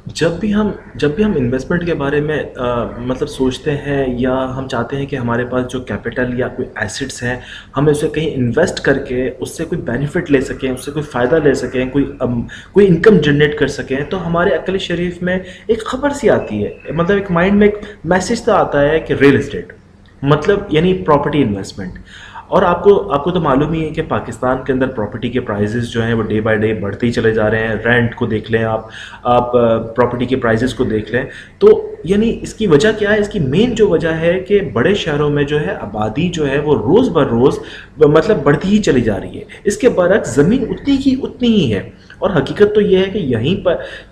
जब भी हम इन्वेस्टमेंट के बारे में मतलब सोचते हैं या हम चाहते हैं कि हमारे पास जो कैपिटल या कोई एसेट्स हैं, हम उसे कहीं इन्वेस्ट करके उससे कोई बेनिफिट ले सकें, उससे कोई फ़ायदा ले सकें, कोई इनकम जनरेट कर सकें, तो हमारे अक़ल शरीफ में एक ख़बर सी आती है, मतलब एक माइंड में एक मैसेज तो आता है कि रियल एस्टेट, मतलब यानी प्रॉपर्टी इन्वेस्टमेंट। और आपको आपको तो मालूम ही है कि पाकिस्तान के अंदर प्रॉपर्टी के प्राइसेस जो हैं वो डे बाय डे बढ़ते ही चले जा रहे हैं। रेंट को देख लें आप प्रॉपर्टी के प्राइसेस को देख लें। तो यानी इसकी वजह क्या है? इसकी मेन जो वजह है कि बड़े शहरों में जो है आबादी जो है वो रोज़ बर रोज़ मतलब बढ़ती ही चली जा रही है। इसके बरक्स ज़मीन उतनी की उतनी ही है। और हकीकत तो ये है कि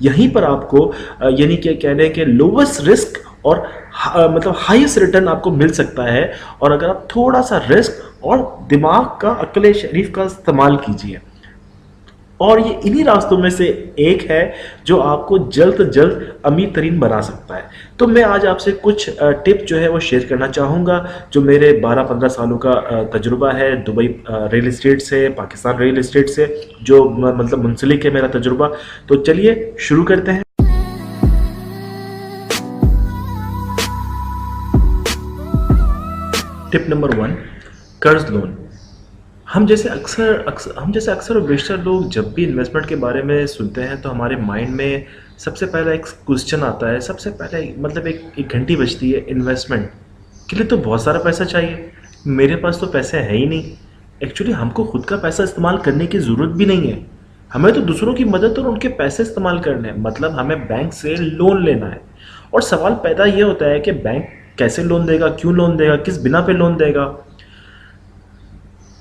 यहीं पर आपको यानी कि कह लें कि लोवेस्ट रिस्क और मतलब हाईएस्ट रिटर्न आपको मिल सकता है। और अगर आप थोड़ा सा रिस्क और दिमाग का, अक्ल शरीफ का इस्तेमाल कीजिए, और ये इन्हीं रास्तों में से एक है जो आपको जल्द से जल्द अमीर तरीन बना सकता है। तो मैं आज आपसे कुछ टिप जो है वो शेयर करना चाहूँगा, जो मेरे 12-15 सालों का तजुर्बा है दुबई रियल एस्टेट से, पाकिस्तान रियल एस्टेट से, जो मतलब मुंसलिक है मेरा तजुर्बा। तो चलिए शुरू करते हैं। टिप नंबर 1, कर्ज लोन। हम जैसे अक्सर और बेशतर लोग जब भी इन्वेस्टमेंट के बारे में सुनते हैं तो हमारे माइंड में सबसे पहला एक क्वेश्चन आता है, सबसे पहले मतलब एक घंटी बजती है, इन्वेस्टमेंट के लिए तो बहुत सारा पैसा चाहिए, मेरे पास तो पैसे हैं ही नहीं। एक्चुअली हमको खुद का पैसा इस्तेमाल करने की ज़रूरत भी नहीं है, हमें तो दूसरों की मदद और उनके पैसे इस्तेमाल करने हैं, मतलब हमें बैंक से लोन लेना है। और सवाल पैदा ये होता है कि बैंक कैसे लोन देगा, क्यों लोन देगा, किस बिना पे लोन देगा।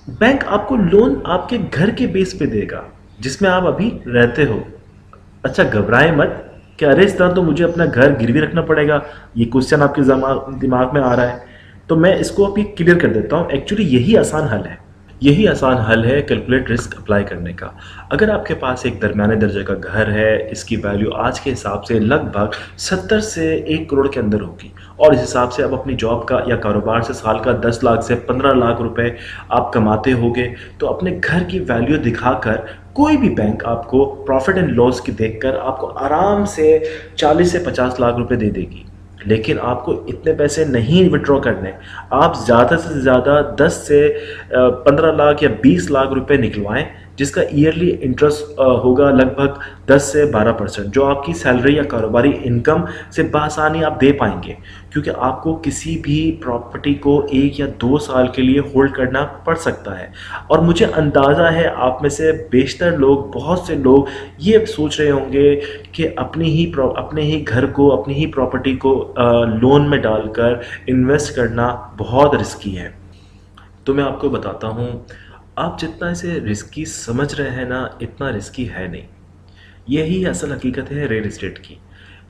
बैंक आपको लोन आपके घर के बेस पे देगा जिसमें आप अभी रहते हो। अच्छा, घबराएं मत कि अरे इस तरह तो मुझे अपना घर गिरवी रखना पड़ेगा, ये क्वेश्चन आपके दिमाग में आ रहा है। तो मैं इसको अभी क्लियर कर देता हूँ। एक्चुअली यही आसान हल है कैलकुलेट रिस्क अप्लाई करने का। अगर आपके पास एक दरमियाने दर्जे का घर है, इसकी वैल्यू आज के हिसाब से लगभग 70 से 1 करोड़ के अंदर होगी, और इस हिसाब से आप अपनी जॉब का या कारोबार से साल का 10 लाख से 15 लाख रुपए आप कमाते होगे, तो अपने घर की वैल्यू दिखाकर कोई भी बैंक आपको प्रॉफिट एंड लॉस की देखकर आपको आराम से 40 से 50 लाख रुपए दे देगी। लेकिन आपको इतने पैसे नहीं विड्रॉ करने, आप ज़्यादा से ज़्यादा 10 से 15 लाख या 20 लाख रुपए निकलवाएं, जिसका ईयरली इंटरेस्ट होगा लगभग 10 से 12%, जो आपकी सैलरी या कारोबारी इनकम से बआसानी आप दे पाएंगे। क्योंकि आपको किसी भी प्रॉपर्टी को 1 या 2 साल के लिए होल्ड करना पड़ सकता है। और मुझे अंदाज़ा है आप में से बेशतर लोग, बहुत से लोग ये सोच रहे होंगे कि अपने ही घर को, अपनी ही प्रॉपर्टी को लोन में डालकर इन्वेस्ट करना बहुत रिस्की है। तो मैं आपको बताता हूँ, आप जितना इसे रिस्की समझ रहे हैं ना, इतना रिस्की है नहीं। यही असल हकीकत है रियल एस्टेट की।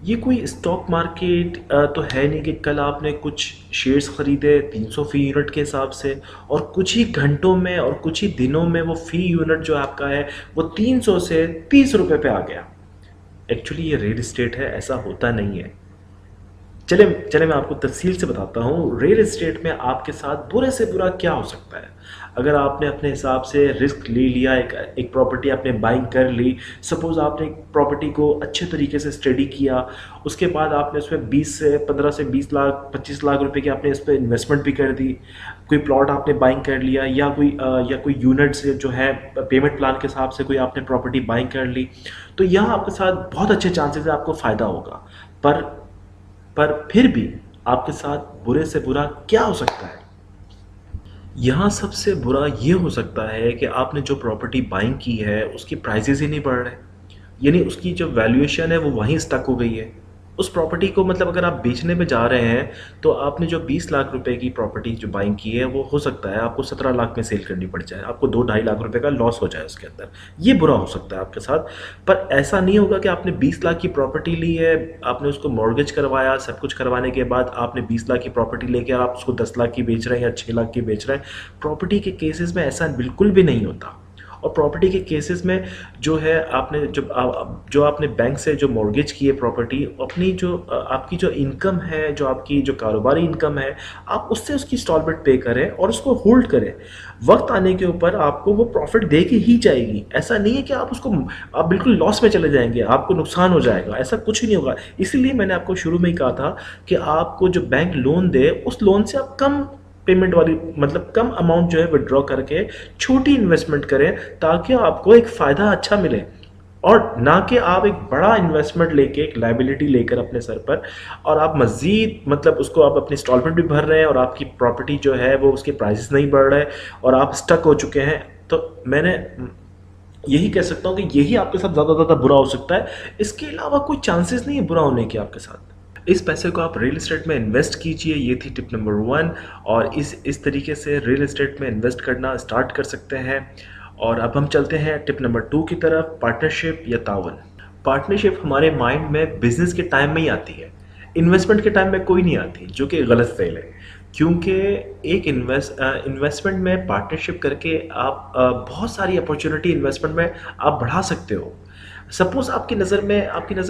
ये कोई स्टॉक मार्केट तो है नहीं कि कल आपने कुछ शेयर्स खरीदे 300 फी यूनिट के हिसाब से, और कुछ ही घंटों में और कुछ ही दिनों में वो फी यूनिट जो आपका है वो 300 से 30 रुपए पे आ गया। एक्चुअली ये रियल एस्टेट है, ऐसा होता नहीं है। चले चले मैं आपको तफसील से बताता हूँ रियल एस्टेट में आपके साथ बुरे से बुरा क्या हो सकता है। अगर आपने अपने हिसाब से रिस्क ले लिया, एक प्रॉपर्टी आपने बाइंग कर ली, सपोज़ आपने एक प्रॉपर्टी को अच्छे तरीके से स्टडी किया, उसके बाद आपने उसमें 20 से 15 से 20 लाख 25 लाख रुपए की आपने इस पर इन्वेस्टमेंट भी कर दी, कोई प्लॉट आपने बाइंग कर लिया, या कोई यूनिट से जो है पेमेंट प्लान के हिसाब से कोई आपने प्रॉपर्टी बाइंग कर ली, तो यहाँ आपके साथ बहुत अच्छे चांसेस है आपको फ़ायदा होगा। पर फिर भी आपके साथ बुरे से बुरा क्या हो सकता है? यहाँ सबसे बुरा ये हो सकता है कि आपने जो प्रॉपर्टी बाइंग की है उसकी प्राइसेस ही नहीं बढ़ रहे, यानी उसकी जो वैल्यूएशन है वो वहीं स्टक हो गई है। उस प्रॉपर्टी को मतलब अगर आप बेचने पे जा रहे हैं तो आपने जो 20 लाख रुपए की प्रॉपर्टी जो बाइंग की है वो हो सकता है आपको 17 लाख में सेल करनी पड़ जाए, आपको 2-2.5 लाख रुपए का लॉस हो जाए उसके अंदर। ये बुरा हो सकता है आपके साथ। पर ऐसा नहीं होगा कि आपने 20 लाख की प्रॉपर्टी ली है, आपने उसको मॉर्गेज करवाया, सब कुछ करवाने के बाद आपने 20 लाख की प्रॉपर्टी लेके आप उसको 10 लाख की बेच रहे हैं या 6 लाख की बेच रहे हैं। प्रॉपर्टी के केसेस में ऐसा बिल्कुल भी नहीं होता। और प्रॉपर्टी के केसेस में जो है आपने जो आपने बैंक से जो मॉर्गेज की है प्रॉपर्टी, अपनी जो आपकी जो इनकम है, जो आपकी जो कारोबारी इनकम है, आप उससे उसकी इंस्टॉलमेंट पे करें और उसको होल्ड करें। वक्त आने के ऊपर आपको वो प्रॉफिट दे के ही जाएगी। ऐसा नहीं है कि आप बिल्कुल लॉस में चले जाएंगे, आपको नुकसान हो जाएगा, ऐसा कुछ ही नहीं होगा। इसीलिए मैंने आपको शुरू में ही कहा था कि आपको जो बैंक लोन दे, उस लोन से आप कम पेमेंट वाली, मतलब कम अमाउंट जो है विड्रॉ करके छोटी इन्वेस्टमेंट करें, ताकि आपको एक फ़ायदा अच्छा मिले, और ना कि आप एक बड़ा इन्वेस्टमेंट लेके, एक लाइबिलिटी लेकर अपने सर पर, और आप मज़ीद मतलब उसको आप अपनी इंस्टॉलमेंट भी भर रहे हैं और आपकी प्रॉपर्टी जो है वो उसके प्राइसेस नहीं बढ़ रहे और आप स्टक हो चुके हैं। तो मैंने यही कह सकता हूँ कि यही आपके साथ ज़्यादा बुरा हो सकता है। इसके अलावा कोई चांसेस नहीं है बुरा होने के आपके साथ। इस पैसे को आप रियल एस्टेट में इन्वेस्ट कीजिए, ये थी टिप नंबर 1। और इस तरीके से रियल एस्टेट में इन्वेस्ट करना स्टार्ट कर सकते हैं। और अब हम चलते हैं टिप नंबर 2 की तरफ, पार्टनरशिप या तावन। पार्टनरशिप हमारे माइंड में बिजनेस के टाइम में ही आती है, इन्वेस्टमेंट के टाइम में कोई नहीं आती, जो कि गलत फेल है। क्योंकि एक इन्वेस्टमेंट में पार्टनरशिप करके आप बहुत सारी अपॉर्चुनिटी इन्वेस्टमेंट में आप बढ़ा सकते हो। सपोज़ आपकी नज़र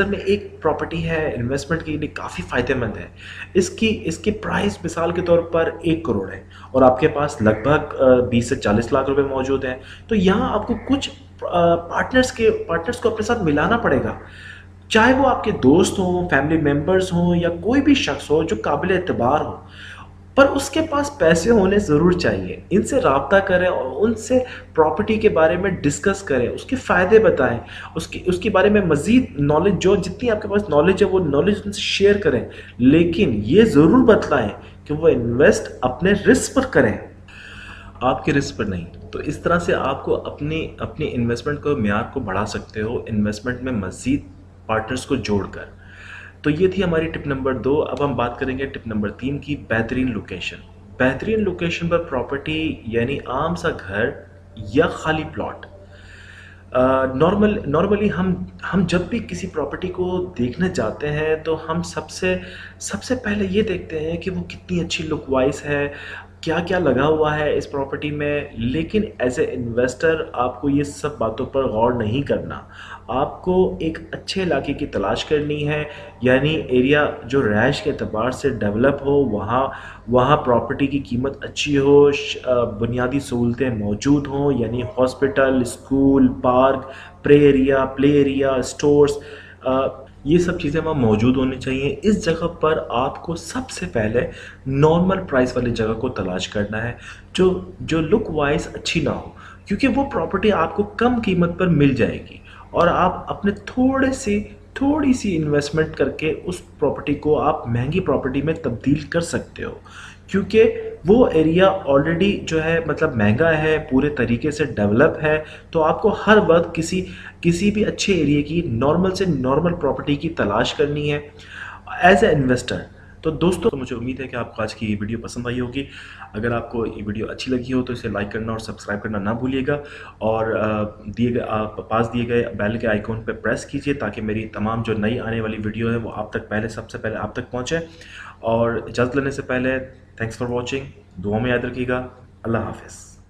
में एक प्रॉपर्टी है, इन्वेस्टमेंट के लिए काफ़ी फ़ायदेमंद है। इसकी प्राइस मिसाल के तौर पर 1 करोड़ है और आपके पास लगभग 20 से 40 लाख रुपए मौजूद हैं। तो यहाँ आपको कुछ पार्टनर्स को अपने साथ मिलाना पड़ेगा। चाहे वो आपके दोस्त हों, फैमिली मेंबर्स हों या कोई भी शख्स हो जो काबिल एतबार हो, पर उसके पास पैसे होने ज़रूर चाहिए। इनसे राब्ता करें और उनसे प्रॉपर्टी के बारे में डिस्कस करें, उसके फ़ायदे बताएं, उसके बारे में मज़ीद नॉलेज, जो जितनी आपके पास नॉलेज है वो नॉलेज उनसे शेयर करें। लेकिन ये ज़रूर बतलाएं कि वो इन्वेस्ट अपने रिस्क पर करें, आपके रिस्क पर नहीं। तो इस तरह से आपको अपनी अपनी इन्वेस्टमेंट को म्यार को बढ़ा सकते हो, इन्वेस्टमेंट में मज़ीद पार्टनर्स को जोड़कर। तो ये थी हमारी टिप नंबर 2। अब हम बात करेंगे टिप नंबर 3 की, बेहतरीन लोकेशन। बेहतरीन लोकेशन पर प्रॉपर्टी यानी आम सा घर या खाली प्लॉट। नॉर्मली हम जब भी किसी प्रॉपर्टी को देखने जाते हैं तो हम सबसे सबसे पहले ये देखते हैं कि वो कितनी अच्छी लुक वाइज है, क्या क्या लगा हुआ है इस प्रॉपर्टी में। लेकिन एज ए इन्वेस्टर आपको ये सब बातों पर गौर नहीं करना। आपको एक अच्छे इलाके की तलाश करनी है, यानी एरिया जो रहायश के एतबार से डेवलप हो, वहाँ वहाँ प्रॉपर्टी की कीमत अच्छी हो, बुनियादी सहूलतें मौजूद हों, यानी hospital, school, park, play area, stores, ये सब चीज़ें वहाँ मौजूद होनी चाहिए। इस जगह पर आपको सबसे पहले नॉर्मल प्राइस वाली जगह को तलाश करना है, जो जो लुक वाइज अच्छी ना हो, क्योंकि वो प्रॉपर्टी आपको कम कीमत पर मिल जाएगी और आप अपने थोड़ी सी इन्वेस्टमेंट करके उस प्रॉपर्टी को आप महंगी प्रॉपर्टी में तब्दील कर सकते हो, क्योंकि वो एरिया ऑलरेडी जो है मतलब महंगा है, पूरे तरीके से डेवलप है। तो आपको हर वक्त किसी भी अच्छे एरिया की नॉर्मल से नॉर्मल प्रॉपर्टी की तलाश करनी है एज ए इन्वेस्टर। तो दोस्तों, तो मुझे उम्मीद है कि आपको आज की ये वीडियो पसंद आई होगी। अगर आपको ये वीडियो अच्छी लगी हो तो इसे लाइक करना और सब्सक्राइब करना ना भूलिएगा, और पास दिए गए बेल के आइकॉन पर प्रेस कीजिए ताकि मेरी तमाम जो नई आने वाली वीडियो है वो सबसे पहले आप तक पहुँचे। और इजाज़त लेने से पहले थैंक्स फॉर वॉचिंग, दुआ में याद रखिएगा। अल्लाह हाफ़िज़।